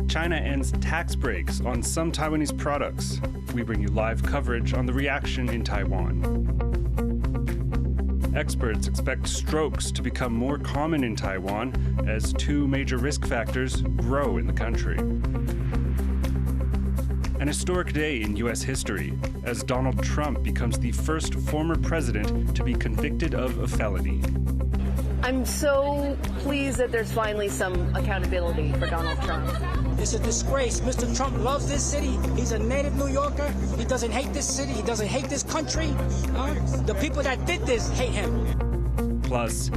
China ends tax breaks on some Taiwanese products. We bring you live coverage on the reaction in Taiwan. Experts expect strokes to become more common in Taiwan as two major risk factors grow in the country. An historic day in U.S. history as Donald Trump becomes the first former president to be convicted of a felony. I'm so pleased that there's finally some accountability for Donald Trump. It's a disgrace. Mr. Trump loves this city. He's a native New Yorker. He doesn't hate this city. He doesn't hate this country. The people that did this hate him. Plus,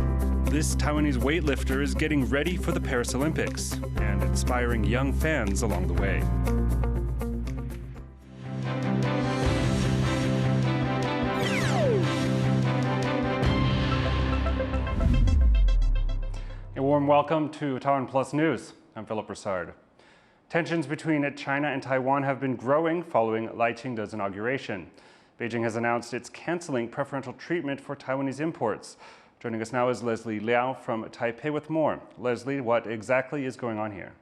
this Taiwanese weightlifter is getting ready for the Paris Olympics and inspiring young fans along the way. A warm welcome to TaiwanPlus News. I'm Brossard. Tensions between China and Taiwan have been growing following Lai Ching-te's inauguration. Beijing has announced it's canceling preferential treatment for Taiwanese imports. Joining us now is Leslie Liao from Taipei with more. Leslie, what exactly is going on here?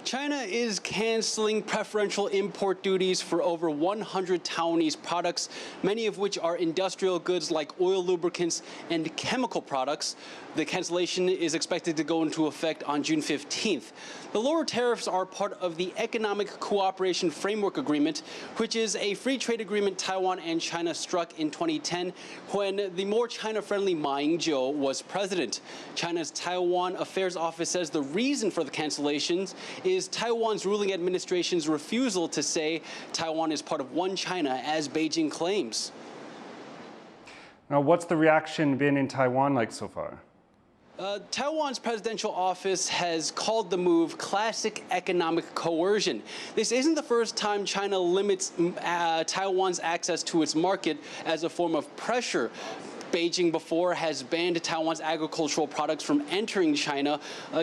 China is canceling preferential import duties for over 100 Taiwanese products, many of which are industrial goods like oil lubricants and chemical products. The cancellation is expected to go into effect on June 15th. The lower tariffs are part of the Economic Cooperation Framework Agreement, which is a free trade agreement Taiwan and China struck in 2010 when the more China-friendly Ma Ying-jeou was president. China's Taiwan Affairs Office says the reason for the cancellations is Taiwan's ruling administration's refusal to say Taiwan is part of one China, as Beijing claims. Now, what's the reaction been in Taiwan like so far? Taiwan's presidential office has called the move classic economic coercion. This isn't the first time China limits Taiwan's access to its market as a form of pressure. Beijing before has banned Taiwan's agricultural products from entering China,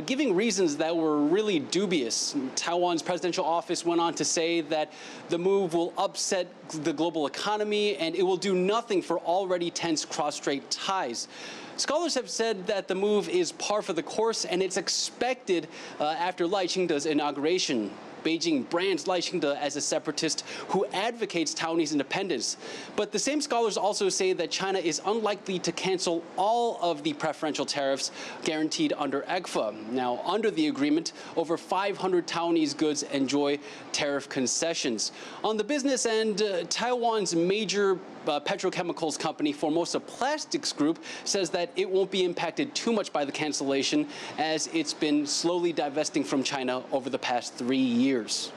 giving reasons that were really dubious. Taiwan's presidential office went on to say that the move will upset the global economy and it will do nothing for already tense cross-strait ties. Scholars have said that the move is par for the course and it's expected after Lai Ching-te's inauguration. Beijing brands Lai Ching-te as a separatist who advocates Taiwanese independence. But the same scholars also say that China is unlikely to cancel all of the preferential tariffs guaranteed under ECFA. Now, under the agreement, over 500 Taiwanese goods enjoy tariff concessions. On the business end, Taiwan's major petrochemicals company Formosa Plastics Group says that it won't be impacted too much by the cancellation as it's been slowly divesting from China over the past 3 years.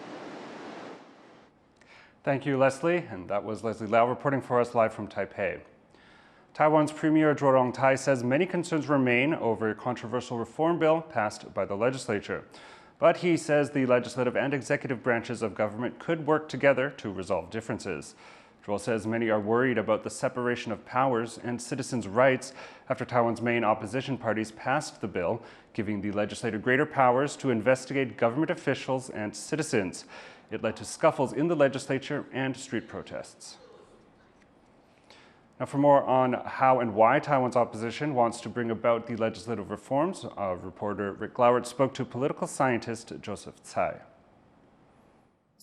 Thank you, Leslie. And that was Leslie Liao reporting for us live from Taipei. Taiwan's Premier Zhuo Rongtai says many concerns remain over a controversial reform bill passed by the legislature. But he says the legislative and executive branches of government could work together to resolve differences. Zhuo says many are worried about the separation of powers and citizens' rights after Taiwan's main opposition parties passed the bill, giving the legislature greater powers to investigate government officials and citizens. It led to scuffles in the legislature and street protests. Now, for more on how and why Taiwan's opposition wants to bring about the legislative reforms, reporter Rick Glowert spoke to political scientist Joseph Tsai.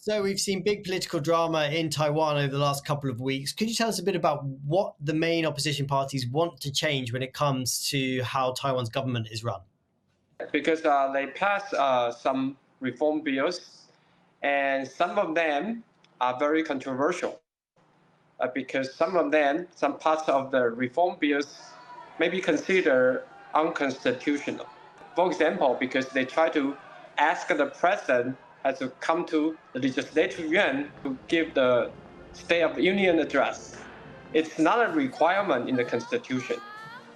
So we've seen big political drama in Taiwan over the last couple of weeks. Could you tell us a bit about what the main opposition parties want to change when it comes to how Taiwan's government is run? Because they passed some reform bills, and some of them are very controversial. Because some parts of the reform bills may be considered unconstitutional. For example, because they try to ask the president has to come to the legislative yuan to give the State of the Union address. It's not a requirement in the Constitution,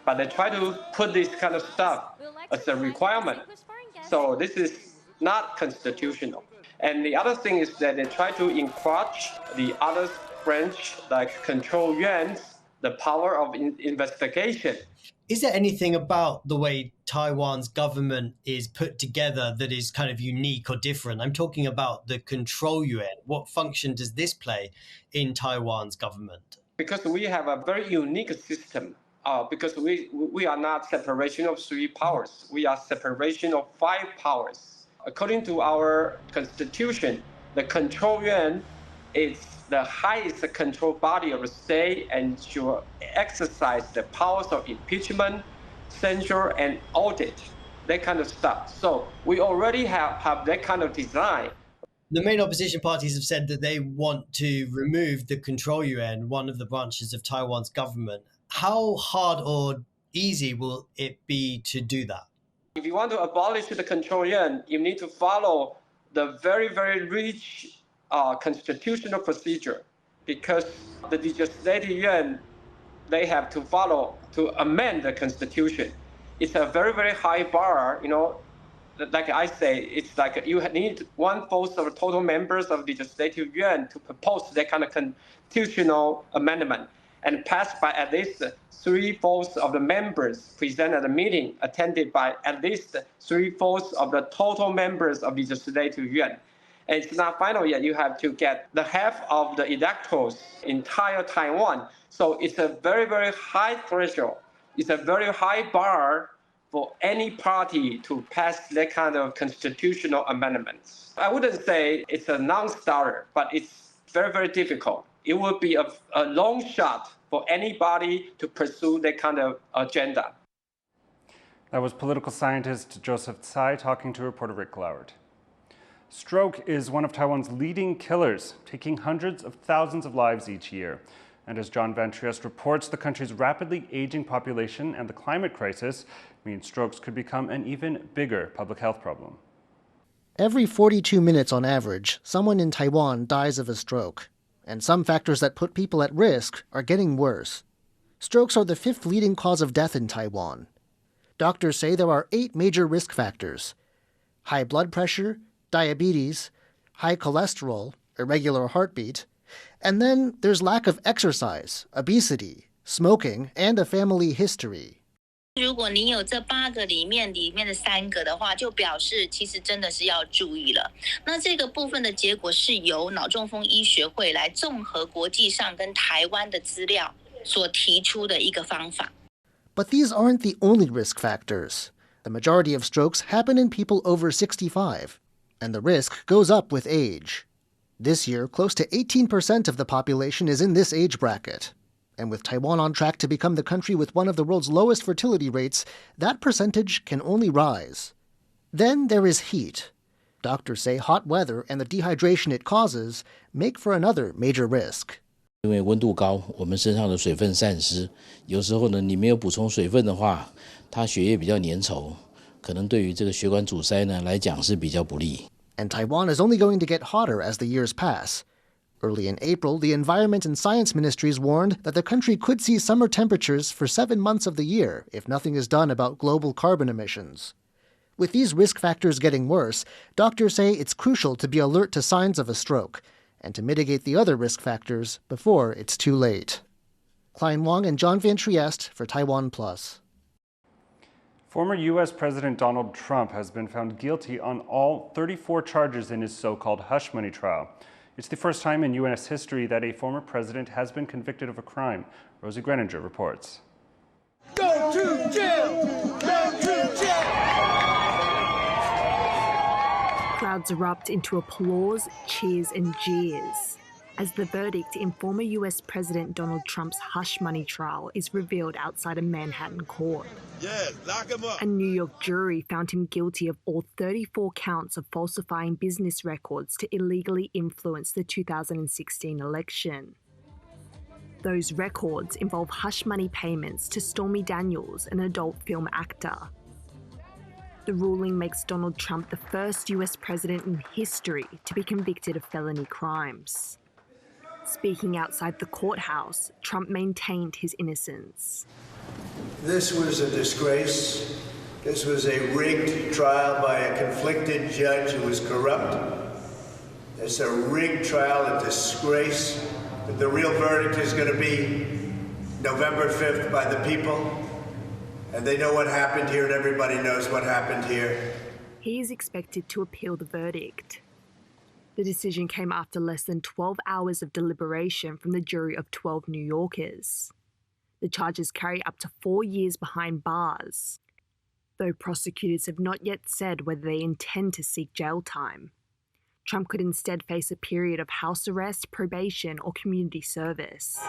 but they try to put this kind of stuff as a requirement. So this is not constitutional. And the other thing is that they try to encroach the other branch, like control yuan's, the power of investigation. Is there anything about the way Taiwan's government is put together that is kind of unique or different? I'm talking about the control yuan. What function does this play in Taiwan's government? Because we have a very unique system because we are not separation of three powers. We are separation of five powers. According to our constitution, the control yuan is the highest control body of the state and should exercise the powers of impeachment, censure, and audit, that kind of stuff. So we already have that kind of design. The main opposition parties have said that they want to remove the control yuan, one of the branches of Taiwan's government. How hard or easy will it be to do that? If you want to abolish the control yuan, you need to follow the very, very rich constitutional procedure, because the legislative yuan, they have to follow to amend the constitution. It's a very, very high bar, like I say, it's like you need 1/4 of the total members of the legislative yuan to propose that kind of constitutional amendment and passed by at least 3/4 of the members present at the meeting, attended by at least 3/4 of the total members of the legislative yuan. And it's not final yet. You have to get the half of the electors in entire Taiwan. So it's a very, very high threshold. It's a very high bar for any party to pass that kind of constitutional amendments. I wouldn't say it's a non-starter, but it's very, very difficult. It would be a long shot for anybody to pursue that kind of agenda. That was political scientist Joseph Tsai talking to reporter Rick Glauert. Stroke is one of Taiwan's leading killers, taking hundreds of thousands of lives each year. And as John Van Trieste reports, the country's rapidly aging population and the climate crisis mean strokes could become an even bigger public health problem. Every 42 minutes on average, someone in Taiwan dies of a stroke. And some factors that put people at risk are getting worse. Strokes are the 5th leading cause of death in Taiwan. Doctors say there are 8 major risk factors: high blood pressure, diabetes, high cholesterol, irregular heartbeat, and then there's lack of exercise, obesity, smoking, and a family history. 如果你有这8个里面的3个的话，就表示其实真的是要注意了。那这个部分的结果是由脑中风医学会来综合国际上跟台湾的资料所提出的一个方法。But these aren't the only risk factors. The majority of strokes happen in people over 65, and the risk goes up with age. This year, close to 18% of the population is in this age bracket. And with Taiwan on track to become the country with one of the world's lowest fertility rates, that percentage can only rise. Then there is heat. Doctors say hot weather and the dehydration it causes make for another major risk. 因为温度高，我们身上的水分散失，有时候呢，你没有补充水分的话，它血液比较粘稠，可能对于这个血管阻塞呢来讲是比较不利。And Taiwan is only going to get hotter as the years pass. Early in April, the Environment and Science Ministries warned that the country could see summer temperatures for 7 months of the year if nothing is done about global carbon emissions. With these risk factors getting worse, doctors say it's crucial to be alert to signs of a stroke and to mitigate the other risk factors before it's too late. Klein Wang and John Van Trieste for TaiwanPlus. Former U.S. President Donald Trump has been found guilty on all 34 charges in his so-called hush money trial. It's the first time in U.S. history that a former president has been convicted of a crime. Rosie Greninger reports. Go to jail! Go to jail! Crowds erupt into applause, cheers, and jeers as the verdict in former U.S. President Donald Trump's hush money trial is revealed outside a Manhattan court. Yeah, lock him up. A New York jury found him guilty of all 34 counts of falsifying business records to illegally influence the 2016 election. Those records involve hush money payments to Stormy Daniels, an adult film actor. The ruling makes Donald Trump the first US president in history to be convicted of felony crimes. Speaking outside the courthouse, Trump maintained his innocence. This was a disgrace. This was a rigged trial by a conflicted judge who was corrupt. It's a rigged trial, a disgrace. But the real verdict is going to be November 5th by the people. And they know what happened here, and everybody knows what happened here. He is expected to appeal the verdict. The decision came after less than 12 hours of deliberation from the jury of 12 New Yorkers. The charges carry up to 4 years behind bars, though prosecutors have not yet said whether they intend to seek jail time. Trump could instead face a period of house arrest, probation, or community service.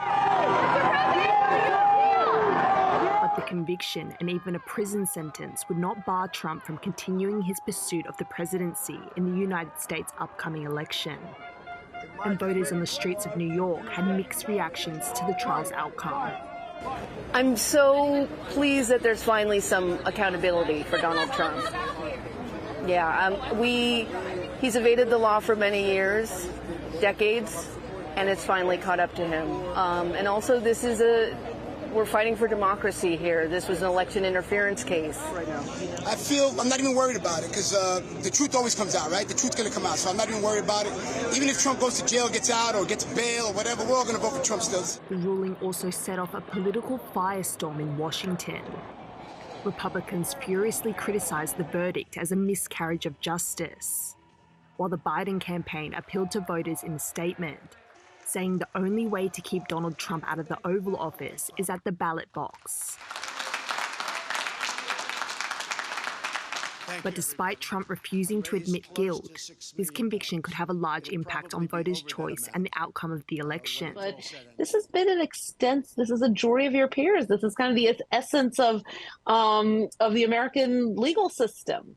But the conviction and even a prison sentence would not bar Trump from continuing his pursuit of the presidency in the United States' upcoming election. And voters on the streets of New York had mixed reactions to the trial's outcome. I'm so pleased that there's finally some accountability for Donald Trump. Yeah, he's evaded the law for many years, decades, and it's finally caught up to him. And also, we're fighting for democracy here. This was an election interference case. I feel I'm not even worried about it because the truth always comes out, right? The truth's going to come out, so I'm not even worried about it. Even if Trump goes to jail, gets out, or gets bail, or whatever, we're all going to vote for Trump still. The ruling also set off a political firestorm in Washington. Republicans furiously criticized the verdict as a miscarriage of justice, while the Biden campaign appealed to voters in a statement, saying the only way to keep Donald Trump out of the Oval Office is at the ballot box. But despite Trump refusing to admit guilt, this conviction could have a large impact on voters' choice and the outcome of the election. But this has been this is a jury of your peers. This is kind of the essence of the American legal system.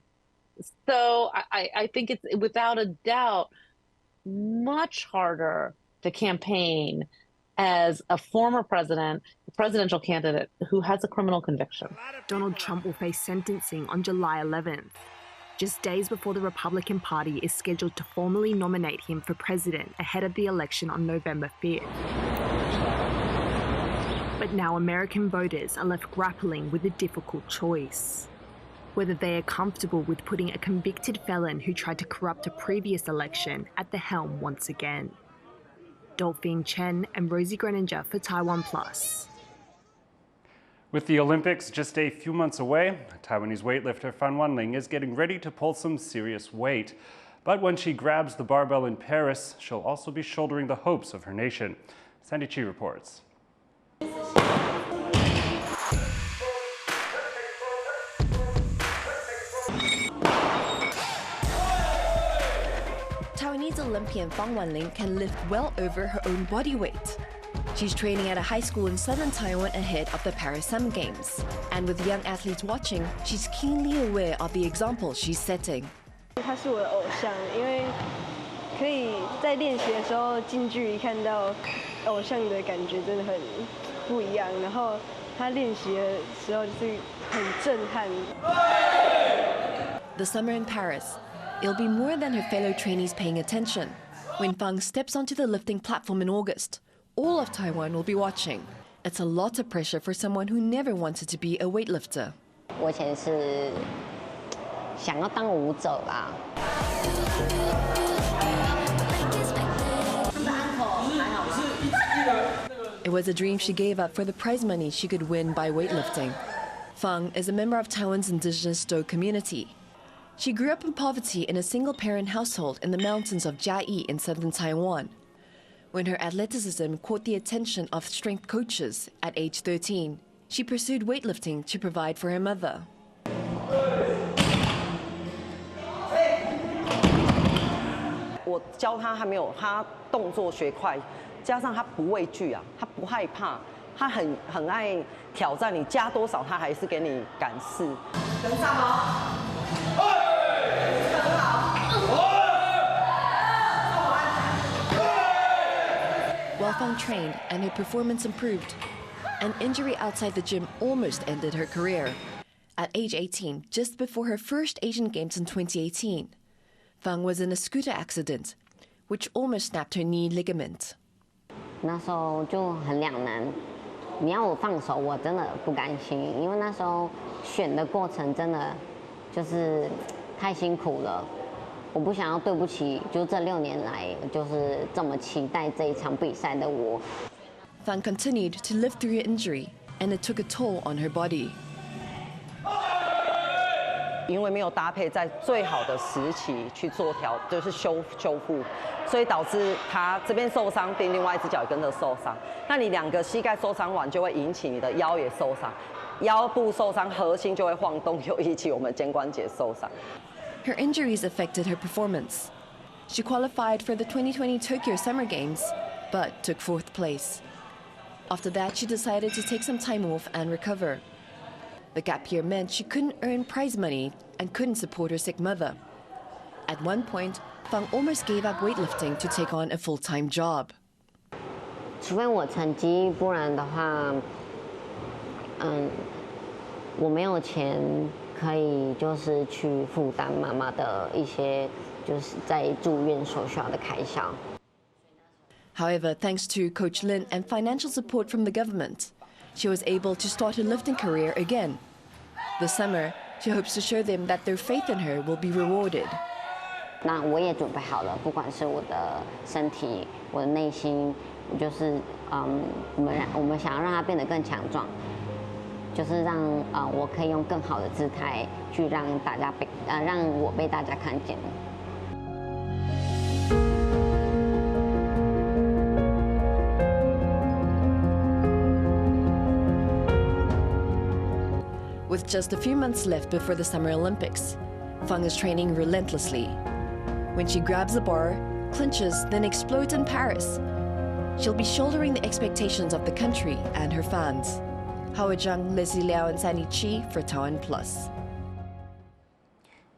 So I think it's without a doubt much harder to campaign as a former president, a presidential candidate who has a criminal conviction. Donald Trump will face sentencing on July 11th, just days before the Republican Party is scheduled to formally nominate him for president ahead of the election on November 5th. But now American voters are left grappling with a difficult choice: whether they are comfortable with putting a convicted felon who tried to corrupt a previous election at the helm once again. Dolphine Chen and Rosie Greninger for TaiwanPlus. With the Olympics just a few months away, Taiwanese weightlifter Fan Wanling is getting ready to pull some serious weight. But when she grabs the barbell in Paris, she'll also be shouldering the hopes of her nation. Sandy Chi reports. Taiwanese Olympian Fan Wanling can lift well over her own body weight. She's training at a high school in southern Taiwan ahead of the Paris Summer Games. And with young athletes watching, she's keenly aware of the example she's setting. 他是我的偶像，因为可以在练习的时候近距离看到偶像的感觉真的很不一样。然后他练习的时候就是很震撼。The summer in Paris, it'll be more than her fellow trainees paying attention. When Fang steps onto the lifting platform in August, all of Taiwan will be watching. It's a lot of pressure for someone who never wanted to be a weightlifter. 我以前是想要当舞者啦。It was a dream she gave up for the prize money she could win by weightlifting. Fang is a member of Taiwan's indigenous Dou community. She grew up in poverty in a single-parent household in the mountains of Jiayi in southern Taiwan. When her athleticism caught the attention of strength coaches at age 13, she pursued weightlifting to provide for her mother. 我教他还没有他动作学快，加上他不畏惧啊，他不害怕，他很爱挑战你，加多少他还是给你敢试。跟上哦。 While Fang trained and her performance improved, an injury outside the gym almost ended her career. At age 18, just before her first Asian Games in 2018, Fang was in a scooter accident, which almost snapped her knee ligament. 那时候就很两难，你要我放手，我真的不甘心，因为那时候选的过程真的就是太辛苦了。 我不想要对不起，就这6年来就是这么期待这一场比赛的我。Fan continued to live through her injury, and it took a toll on her body. 因为没有搭配在最好的时期去做就是修复，所以导致他这边受伤，并另外一只脚也跟着受伤。那你2个膝盖受伤完，就会引起你的腰也受伤，腰部受伤，核心就会晃动，就引起我们肩关节受伤。Her injuries affected her performance. She qualified for the 2020 Tokyo Summer Games, but took 4th place. After that, she decided to take some time off and recover. The gap year meant she couldn't earn prize money and couldn't support her sick mother. At one point, Fang almost gave up weightlifting to take on a full-time job. 除非我成绩，不然的话，我没有钱可以就是去负担妈妈的一些就是在住院所需要的开销。However, thanks to Coach Lin and financial support from the government, she was able to start her lifting career again. This summer, she hopes to show them that their faith in her will be rewarded. 那我也准备好了，不管是我的身体、我的内心，就是我们想要让它变得更强壮，就是让我可以用更好的姿态去让我被大家看见。With just a few months left before the Summer Olympics, Fang is training relentlessly. When she grabs a bar, clinches, then explodes in Paris, she'll be shouldering the expectations of the country and her fans. Howard Zhang, Leslie Liao, and Sandy Chi for TaiwanPlus.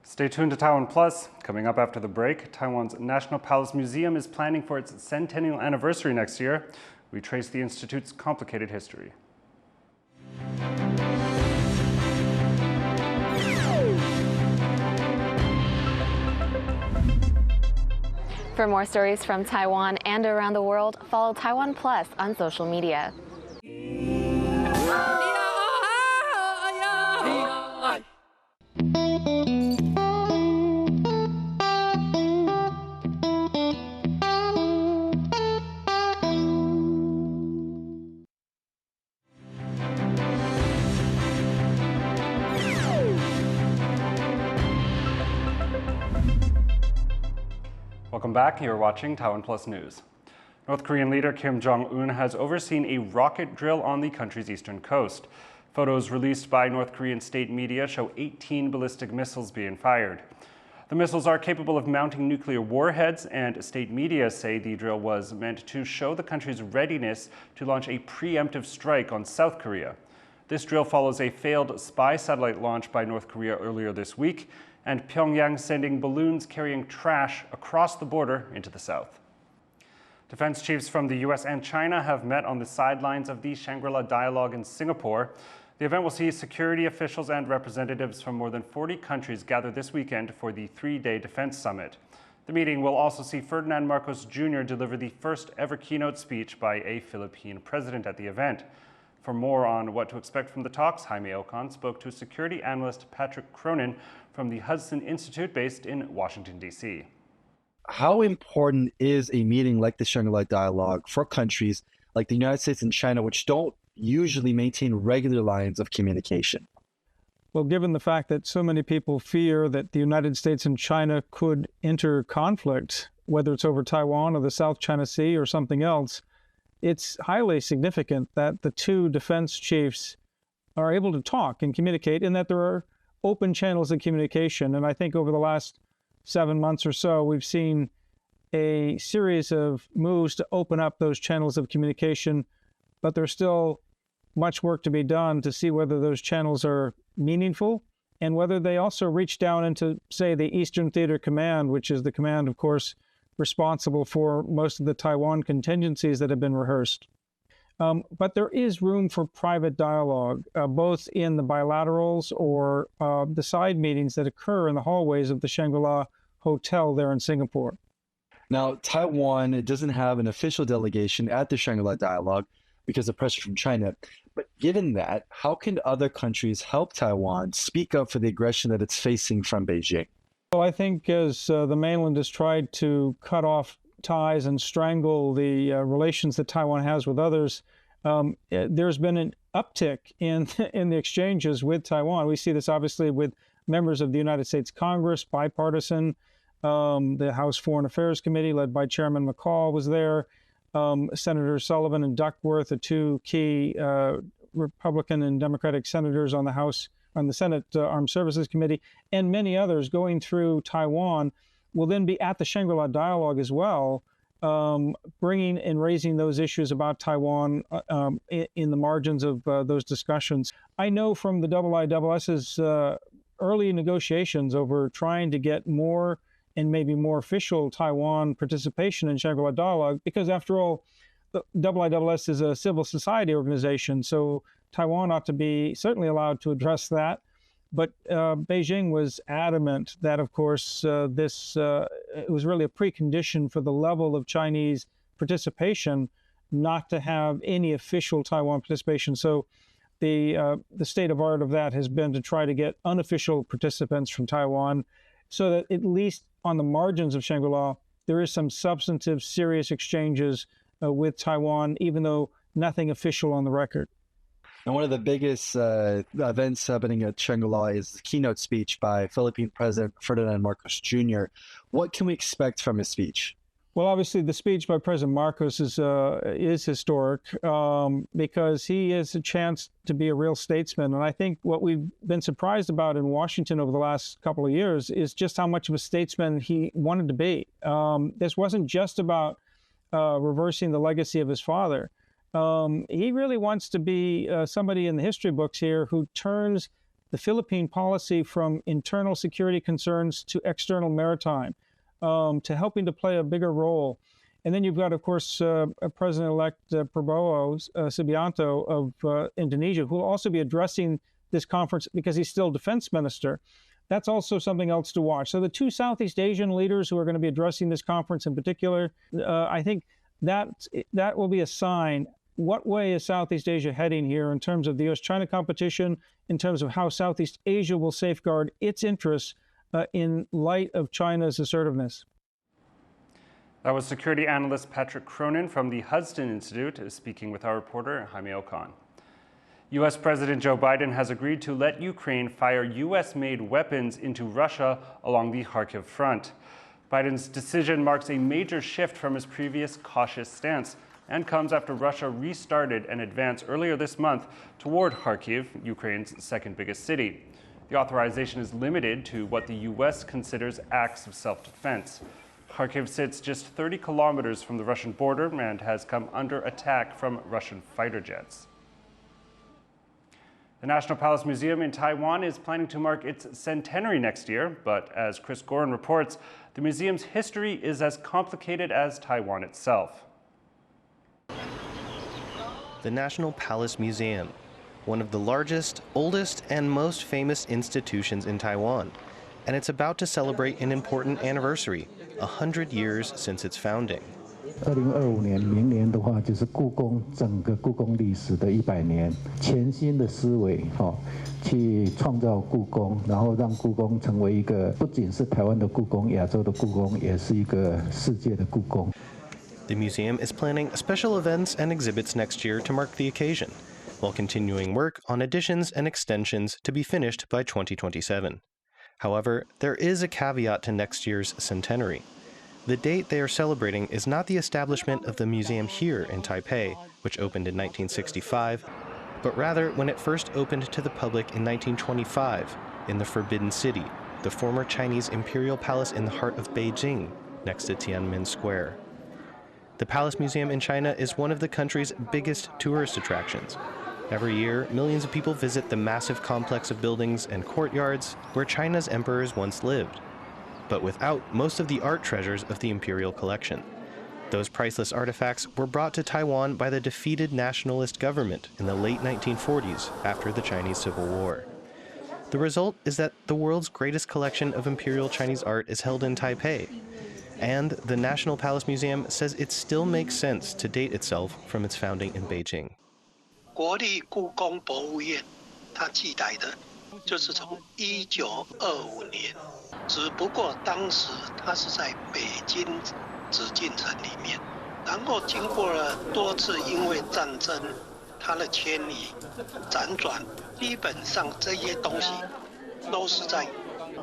Stay tuned to TaiwanPlus. Coming up after the break, Taiwan's National Palace Museum is planning for its centennial anniversary next year. We trace the institute's complicated history. For more stories from Taiwan and around the world, follow TaiwanPlus on social media. Welcome back. You're watching TaiwanPlus News. North Korean leader Kim Jong-un has overseen a rocket drill on the country's eastern coast. Photos released by North Korean state media show 18 ballistic missiles being fired. The missiles are capable of mounting nuclear warheads, and state media say the drill was meant to show the country's readiness to launch a preemptive strike on South Korea. This drill follows a failed spy satellite launch by North Korea earlier this week, and Pyongyang sending balloons carrying trash across the border into the south. Defense chiefs from the U.S. and China have met on the sidelines of the Shangri-La Dialogue in Singapore. The event will see security officials and representatives from more than 40 countries gather this weekend for the 3-day defense summit. The meeting will also see Ferdinand Marcos Jr. deliver the first ever keynote speech by a Philippine president at the event. For more on what to expect from the talks, Jaime Ocon spoke to security analyst Patrick Cronin from the Hudson Institute based in Washington, D.C. How important is a meeting like the Shangri-La Dialogue for countries like the United States and China, which don't usually maintain regular lines of communication? Well, given the fact that so many people fear that the United States and China could enter conflict, whether it's over Taiwan or the South China Sea or something else, it's highly significant that the two defense chiefs are able to talk and communicate, and that there are open channels of communication. And I think over the last 7 months or so, we've seen a series of moves to open up those channels of communication, but there's still much work to be done to see whether those channels are meaningful and whether they also reach down into, say, the Eastern Theater Command, which is the command, of course, responsible for most of the Taiwan contingencies that have been rehearsed. But there is room for private dialogue, both in the bilaterals or the side meetings that occur in the hallways of the Shangri-La Hotel there in Singapore. Now, Taiwan doesn't have an official delegation at the Shangri-La Dialogue because of pressure from China. But given that, how can other countries help Taiwan speak up for the aggression that it's facing from Beijing? Well, I think as the mainland has tried to cut off ties and strangle the relations that Taiwan has with others, there's been an uptick in the exchanges with Taiwan. We see this obviously with members of the United States Congress, bipartisan. The House Foreign Affairs Committee, led by Chairman McCall, was there. Senators Sullivan and Duckworth, the two key Republican and Democratic senators on the Senate Armed Services Committee, and many others going through Taiwan, will then be at the Shangri-La Dialogue as well, bringing and raising those issues about Taiwan in the margins of those discussions. I know from the IISS's early negotiations over trying to get more and maybe more official Taiwan participation in Shangri-La Dialogue, because after all, the IISS is a civil society organization, so Taiwan ought to be certainly allowed to address that. But Beijing was adamant that, of course, it was really a precondition for the level of Chinese participation not to have any official Taiwan participation. So the state of art of that has been to try to get unofficial participants from Taiwan so that at least on the margins of Shangri-La, there is some substantive, serious exchanges with Taiwan, even though nothing official on the record. And one of the biggest events happening at Shangri-La is the keynote speech by Philippine President Ferdinand Marcos Jr. What can we expect from his speech? Well, obviously, the speech by President Marcos is historic because he has a chance to be a real statesman. And I think what we've been surprised about in Washington over the last couple of years is just how much of a statesman he wanted to be. This wasn't just about reversing the legacy of his father. He really wants to be somebody in the history books here who turns the Philippine policy from internal security concerns to external maritime, to helping to play a bigger role. And then you've got, of course, President-elect Prabowo Subianto of Indonesia, who will also be addressing this conference because he's still defense minister. That's also something else to watch. So the two Southeast Asian leaders who are going to be addressing this conference in particular, I think that will be a sign. What way is Southeast Asia heading here in terms of the U.S.-China competition, in terms of how Southeast Asia will safeguard its interests in light of China's assertiveness? That was security analyst Patrick Cronin from the Hudson Institute speaking with our reporter Jaime Ocon. U.S. President Joe Biden has agreed to let Ukraine fire U.S.-made weapons into Russia along the Kharkiv front. Biden's decision marks a major shift from his previous cautious stance and comes after Russia restarted an advance earlier this month toward Kharkiv, Ukraine's second biggest city. The authorization is limited to what the U.S. considers acts of self-defense. Kharkiv sits just 30 kilometers from the Russian border and has come under attack from Russian fighter jets. The National Palace Museum in Taiwan is planning to mark its centenary next year, but as Chris Gorin reports, the museum's history is as complicated as Taiwan itself. The National Palace Museum, one of the largest, oldest, and most famous institutions in Taiwan, and it's about to celebrate an important anniversary, 100 years since its founding. 2025年，明年的话就是故宫整个故宫历史的100年，全新的思维，去创造故宫，然后让故宫成为一个不仅是台湾的故宫、亚洲的故宫，也是一个世界的故宫。 The museum is planning special events and exhibits next year to mark the occasion, while continuing work on additions and extensions to be finished by 2027. However, there is a caveat to next year's centenary. The date they are celebrating is not the establishment of the museum here in Taipei, which opened in 1965, but rather when it first opened to the public in 1925 in the Forbidden City, the former Chinese imperial palace in the heart of Beijing, next to Tiananmen Square. The Palace Museum in China is one of the country's biggest tourist attractions. Every year, millions of people visit the massive complex of buildings and courtyards where China's emperors once lived, but without most of the art treasures of the imperial collection. Those priceless artifacts were brought to Taiwan by the defeated nationalist government in the late 1940s after the Chinese Civil War. The result is that the world's greatest collection of imperial Chinese art is held in Taipei, and the National Palace Museum says it still makes sense to date itself from its founding in Beijing. 国立故宫博物院，它记载的就是从1925年，只不过当时它是在北京紫禁城里面，然后经过了多次因为战争，它的迁移、辗转，基本上这些东西都是在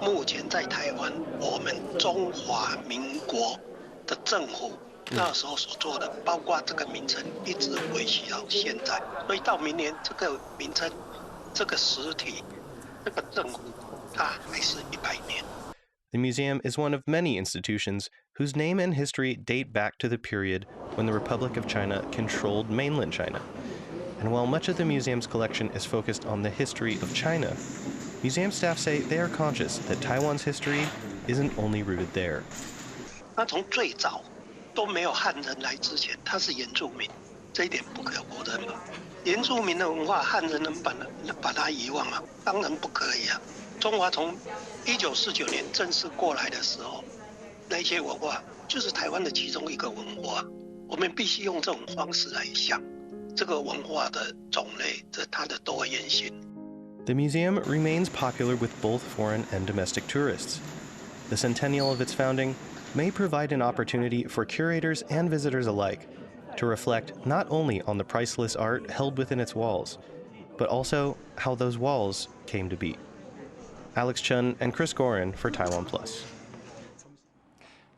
目前在台湾我们中华民国的政府那时候所做的，包括这个名称一直维系到现在，所以到明年这个名称、这个实体、这个政府，它还是100年。The museum is one of many institutions whose name and history date back to the period when the Republic of China controlled mainland China. And while much of the museum's collection is focused on the history of China, museum staff say they are conscious that Taiwan's history isn't only rooted there. 那从最早都没有汉人来之前，他是原住民，这一点不可否认嘛。原住民的文化，汉人能把它遗忘吗？当然不可以啊。中华从1949年正式过来的时候，那些文化就是台湾的其中一个文化，我们必须用这种方式来想这个文化的种类，它的多元性。The museum remains popular with both foreign and domestic tourists. The centennial of its founding may provide an opportunity for curators and visitors alike to reflect not only on the priceless art held within its walls, but also how those walls came to be. Alex Chun and Chris Gorin for TaiwanPlus.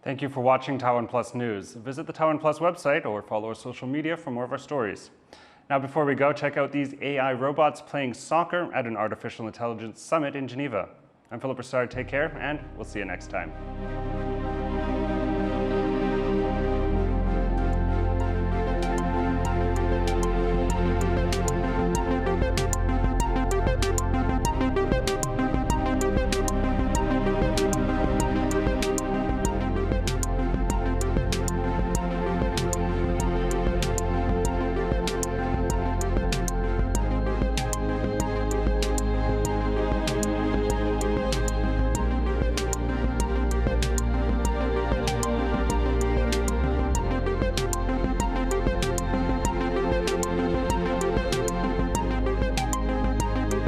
Thank you for watching TaiwanPlus News. Visit the TaiwanPlus website or follow our social media for more of our stories. Now, before we go, check out these AI robots playing soccer at an artificial intelligence summit in Geneva. I'm Brossard. Take care, and we'll see you next time.